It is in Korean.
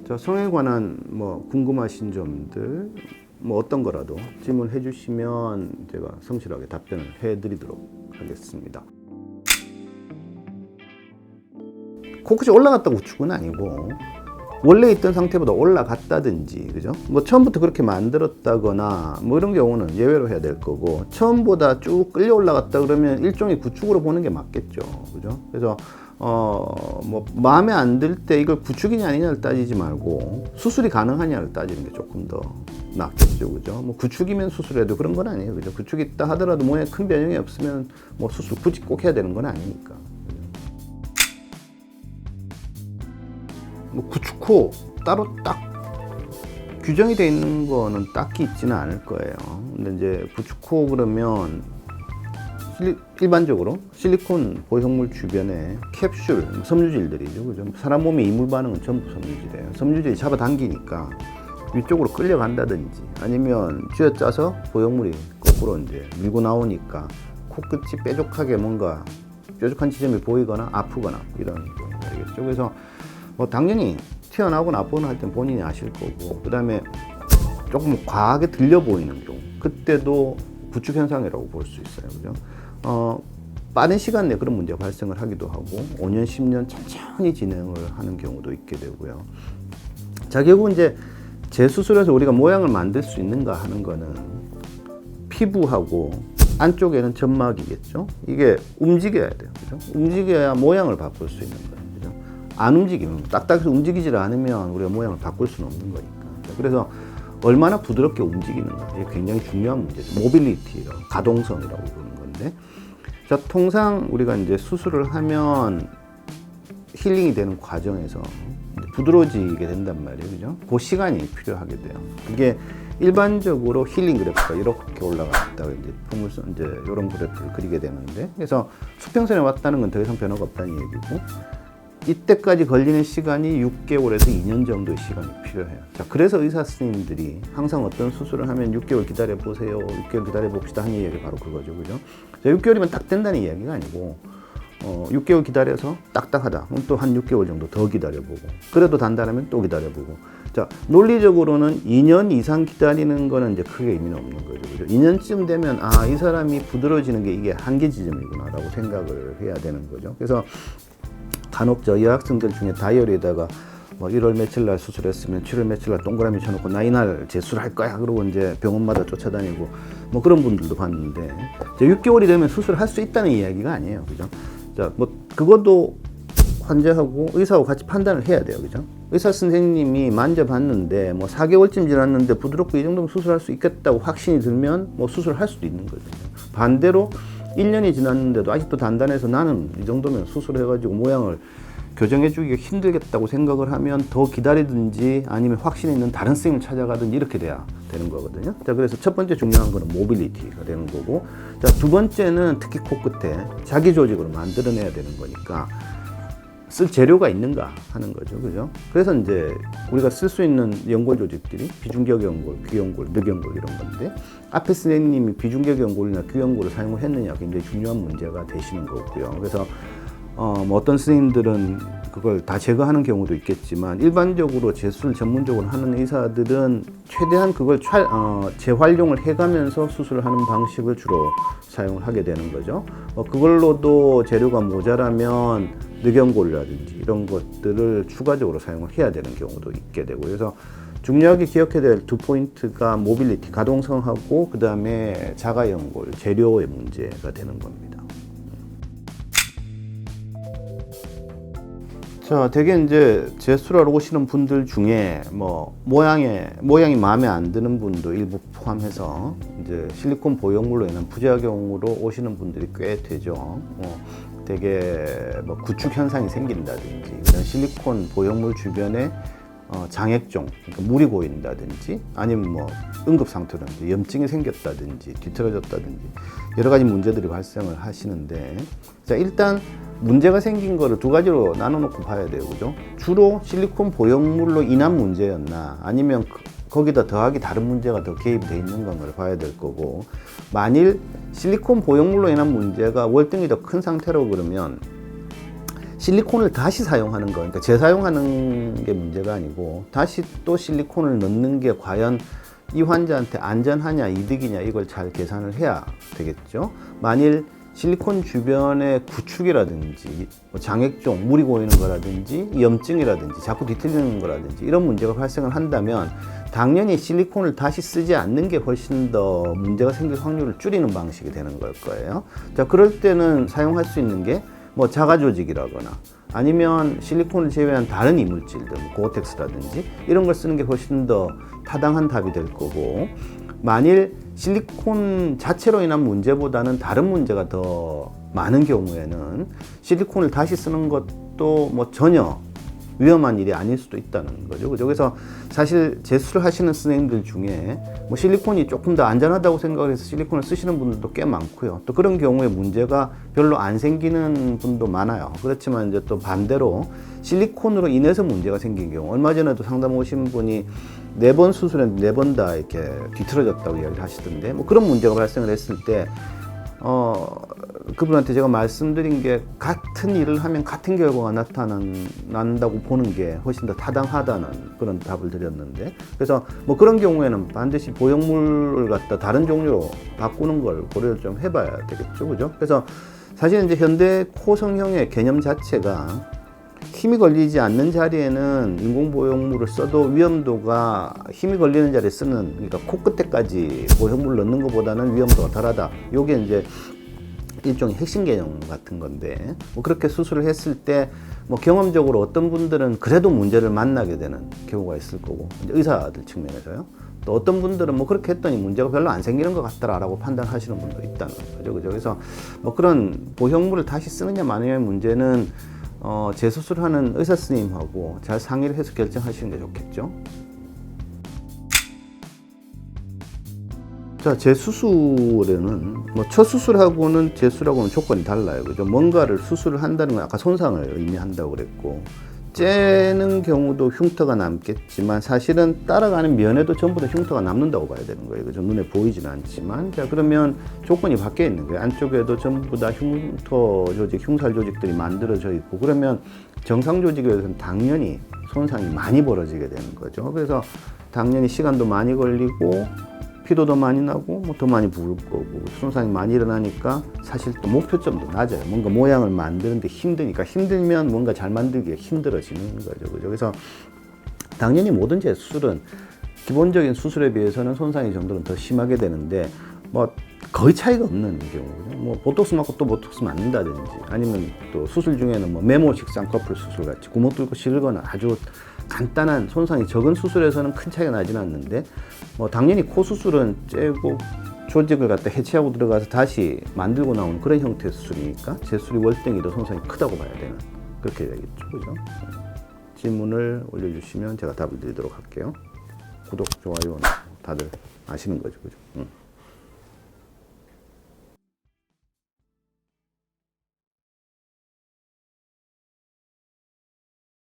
자, 성에 관한 뭐 궁금하신 점들 뭐 어떤 거라도 질문해 주시면 제가 성실하게 답변을 해 드리도록 하겠습니다. 코끝이 올라갔다고 우측은 아니고 원래 있던 상태보다 올라갔다든지, 그죠? 뭐 처음부터 그렇게 만들었다거나 뭐 이런 경우는 예외로 해야 될 거고, 처음보다 쭉 끌려 올라갔다 그러면 일종의 구축으로 보는 게 맞겠죠, 그죠? 그래서 뭐 마음에 안 들 때 이걸 구축이냐 아니냐를 따지지 말고 수술이 가능하냐를 따지는 게 조금 더 낫겠죠, 그죠? 뭐 구축이면 수술해도 그런 건 아니에요, 그죠? 구축이 있다 하더라도 모양에 큰 변형이 없으면 뭐 수술 굳이 꼭 해야 되는 건 아니니까. 뭐 구축호 따로 딱 규정이 되어 있는 거는 딱히 있지는 않을 거예요. 근데 이제 구축호 그러면 일반적으로 실리콘 보형물 주변에 캡슐, 섬유질들이죠, 그죠? 사람 몸의 이물 반응은 전부 섬유질이에요. 섬유질이 잡아당기니까 위쪽으로 끌려간다든지, 아니면 쥐어짜서 보형물이 거꾸로 이제 밀고 나오니까 코끝이 뾰족하게 뭔가 뾰족한 지점이 보이거나 아프거나 이런 경우가 되겠죠. 그래서 뭐 당연히 튀어나오거나 아프거나 할 땐 본인이 아실 거고, 그 다음에 조금 과하게 들려 보이는 경우, 그때도 구축 현상이라고 볼 수 있어요, 그죠? 빠른 시간 내에 그런 문제가 발생을 하기도 하고 5년, 10년 천천히 진행을 하는 경우도 있게 되고요. 자, 결국 이제 재수술해서 우리가 모양을 만들 수 있는가 하는 거는 피부하고 안쪽에는 점막이겠죠. 이게 움직여야 돼요, 그죠? 움직여야 모양을 바꿀 수 있는 거예요, 그죠? 안 움직이면, 딱딱해서 움직이질 않으면 우리가 모양을 바꿀 수는 없는 거니까. 그래서 얼마나 부드럽게 움직이는가, 이게 굉장히 중요한 문제죠. 모빌리티, 가동성이라고 부르는 건데, 자, 통상 우리가 이제 수술을 하면 힐링이 되는 과정에서 부드러워지게 된단 말이에요, 그죠? 그 시간이 필요하게 돼요. 그게 일반적으로 힐링 그래프가 이렇게 올라갔다가 이제 포물선, 이제 이런 그래프를 그리게 되는데, 그래서 수평선에 왔다는 건 더 이상 변화가 없다는 얘기고, 이때까지 걸리는 시간이 6개월에서 2년 정도의 시간이 필요해요. 자, 그래서 의사 선생님들이 항상 어떤 수술을 하면 6개월 기다려 보세요, 6개월 기다려 봅시다 하는 이야기가 바로 그거죠, 그죠? 자, 6개월이면 딱 된다는 이야기가 아니고 6개월 기다려서 딱딱하다, 그럼 또 한 6개월 정도 더 기다려보고, 그래도 단단하면 또 기다려보고. 자, 논리적으로는 2년 이상 기다리는 거는 이제 크게 의미는 없는 거죠, 그죠? 2년쯤 되면 아, 이 사람이 부드러워지는 게 이게 한계 지점이구나라고 생각을 해야 되는 거죠. 그래서 간혹 저희 학생들 중에 다이어리에다가 뭐 1월 며칠 날 수술했으면 7월 며칠 날 동그라미 쳐놓고 나 이날 재수할 거야 그러고 이제 병원마다 쫓아다니고 뭐 그런 분들도 봤는데, 6개월이 되면 수술할 수 있다는 이야기가 아니에요, 그죠? 자, 뭐 그것도 환자하고 의사하고 같이 판단을 해야 돼요, 그죠? 의사 선생님이 만져봤는데 뭐 4개월쯤 지났는데 부드럽고 이 정도면 수술할 수 있겠다고 확신이 들면 뭐 수술할 수도 있는 거죠. 반대로 1년이 지났는데도 아직도 단단해서 나는 이 정도면 수술해가지고 모양을 교정해주기가 힘들겠다고 생각을 하면 더 기다리든지 아니면 확신 있는 다른 선생님을 찾아가든지 이렇게 돼야 되는 거거든요. 자, 그래서 첫 번째 중요한 거는 모빌리티가 되는 거고, 자, 두 번째는 특히 코끝에 자기 조직으로 만들어내야 되는 거니까 쓸 재료가 있는가 하는 거죠, 그죠? 그래서 이제 우리가 쓸 수 있는 연골 조직들이 비중격 연골, 귀연골, 늑연골 이런 건데, 앞에 선생님이 비중격 연골이나 귀연골을 사용을 했느냐 굉장히 중요한 문제가 되시는 거고요. 그래서 뭐 어떤 선생님들은 그걸 다 제거하는 경우도 있겠지만, 일반적으로 재수를 전문적으로 하는 의사들은 최대한 그걸 재활용을 해가면서 수술을 하는 방식을 주로 사용을 하게 되는 거죠. 그걸로도 재료가 모자라면 늑연골이라든지 이런 것들을 추가적으로 사용을 해야 되는 경우도 있게 되고, 그래서 중요하게 기억해야 될 두 포인트가 모빌리티, 가동성하고 그 다음에 자가연골, 재료의 문제가 되는 겁니다. 자, 대개 이제 재수를 오시는 분들 중에 뭐 모양이 마음에 안 드는 분도 일부 포함해서 이제 실리콘 보형물로 인한 부작용으로 오시는 분들이 꽤 되죠. 되게 뭐 구축 현상이 생긴다든지, 이런 실리콘 보형물 주변에 장액종, 그러니까 물이 고인다든지, 아니면 뭐 응급 상태로 염증이 생겼다든지 뒤틀어졌다든지 여러 가지 문제들이 발생을 하시는데, 자, 일단 문제가 생긴 거를 두 가지로 나눠놓고 봐야 돼요, 그죠? 주로 실리콘 보형물로 인한 문제였나, 아니면 거기다 더하기 다른 문제가 더 개입이 돼 있는 건가를 봐야 될 거고, 만일 실리콘 보형물로 인한 문제가 월등히 더 큰 상태라고 그러면 실리콘을 다시 사용하는 거, 그러니까 재사용하는 게 문제가 아니고 다시 또 실리콘을 넣는 게 과연 이 환자한테 안전하냐 이득이냐 이걸 잘 계산을 해야 되겠죠. 만일 실리콘 주변의 구축이라든지 장액종, 물이 고이는 거라든지 염증이라든지 자꾸 뒤틀리는 거라든지 이런 문제가 발생을 한다면 당연히 실리콘을 다시 쓰지 않는 게 훨씬 더 문제가 생길 확률을 줄이는 방식이 되는 걸 거예요. 자, 그럴 때는 사용할 수 있는 게 뭐 자가 조직이라거나 아니면 실리콘을 제외한 다른 이물질들, 고어텍스라든지 이런 걸 쓰는 게 훨씬 더 타당한 답이 될 거고, 만일 실리콘 자체로 인한 문제보다는 다른 문제가 더 많은 경우에는 실리콘을 다시 쓰는 것도 뭐 전혀 위험한 일이 아닐 수도 있다는 거죠. 그죠? 그래서 사실 재수를 하시는 선생님들 중에 뭐 실리콘이 조금 더 안전하다고 생각을 해서 실리콘을 쓰시는 분들도 꽤 많고요. 또 그런 경우에 문제가 별로 안 생기는 분도 많아요. 그렇지만 이제 또 반대로 실리콘으로 인해서 문제가 생긴 경우, 얼마 전에도 상담 오신 분이 4번 수술했는데 4번 다 이렇게 뒤틀어졌다고 이야기를 하시던데, 뭐 그런 문제가 발생을 했을 때 그분한테 제가 말씀드린 게 같은 일을 하면 같은 결과가 나타난다고 보는 게 훨씬 더 타당하다는 그런 답을 드렸는데, 그래서 뭐 그런 경우에는 반드시 보형물을 갖다 다른 종류로 바꾸는 걸 고려를 좀 해봐야 되겠죠, 그죠? 그래서 사실 이제 현대 코 성형의 개념 자체가 힘이 걸리지 않는 자리에는 인공보형물을 써도 위험도가 힘이 걸리는 자리에 쓰는, 그러니까 코끝에까지 보형물을 넣는 것보다는 위험도가 덜하다. 요게 이제 일종의 핵심 개념 같은 건데, 뭐 그렇게 수술을 했을 때 뭐 경험적으로 어떤 분들은 그래도 문제를 만나게 되는 경우가 있을 거고, 이제 의사들 측면에서요. 또 어떤 분들은 뭐 그렇게 했더니 문제가 별로 안 생기는 것 같더라라고 판단하시는 분도 있다는 거죠. 그죠? 그래서 뭐 그런 보형물을 다시 쓰느냐 마느냐의 문제는 재수술하는 의사 선생님하고 잘 상의를 해서 결정하시는 게 좋겠죠. 자, 재수술에는 뭐 첫 수술하고는 재수술하고는 조건이 달라요. 그죠? 뭔가를 수술을 한다는 건 아까 손상을 의미한다고 그랬고, 째는 경우도 흉터가 남겠지만 사실은 따라가는 면에도 전부 다 흉터가 남는다고 봐야 되는 거예요. 그죠? 눈에 보이지는 않지만. 자, 그러면 조건이 바뀌어 있는 거예요. 안쪽에도 전부 다 흉터 조직, 흉살 조직들이 만들어져 있고, 그러면 정상 조직에 의해서는 당연히 손상이 많이 벌어지게 되는 거죠. 그래서 당연히 시간도 많이 걸리고 피도 더 많이 나고 뭐 더 많이 부을 거고 손상이 많이 일어나니까 사실 또 목표점도 낮아요. 뭔가 모양을 만드는데 힘드니까, 힘들면 뭔가 잘 만들기가 힘들어지는 거죠. 그죠? 그래서 당연히 모든 재수술은 기본적인 수술에 비해서는 손상의 정도는 더 심하게 되는데 뭐 거의 차이가 없는 경우거든요. 뭐 보톡스 맞고 또 보톡스 맞는다든지, 아니면 또 수술 중에는 뭐 메모식 쌍꺼풀 수술 같이 구멍 뚫고 실거나 아주 간단한 손상이 적은 수술에서는 큰 차이가 나지는 않는데, 뭐 당연히 코 수술은 째고 조직을 갖다 해체하고 들어가서 다시 만들고 나오는 그런 형태의 수술이니까 재수술이 월등히 더 손상이 크다고 봐야 되는, 그렇게 되겠죠. 그죠? 질문을 올려주시면 제가 답을 드리도록 할게요. 구독, 좋아요는 다들 아시는 거죠. 그죠?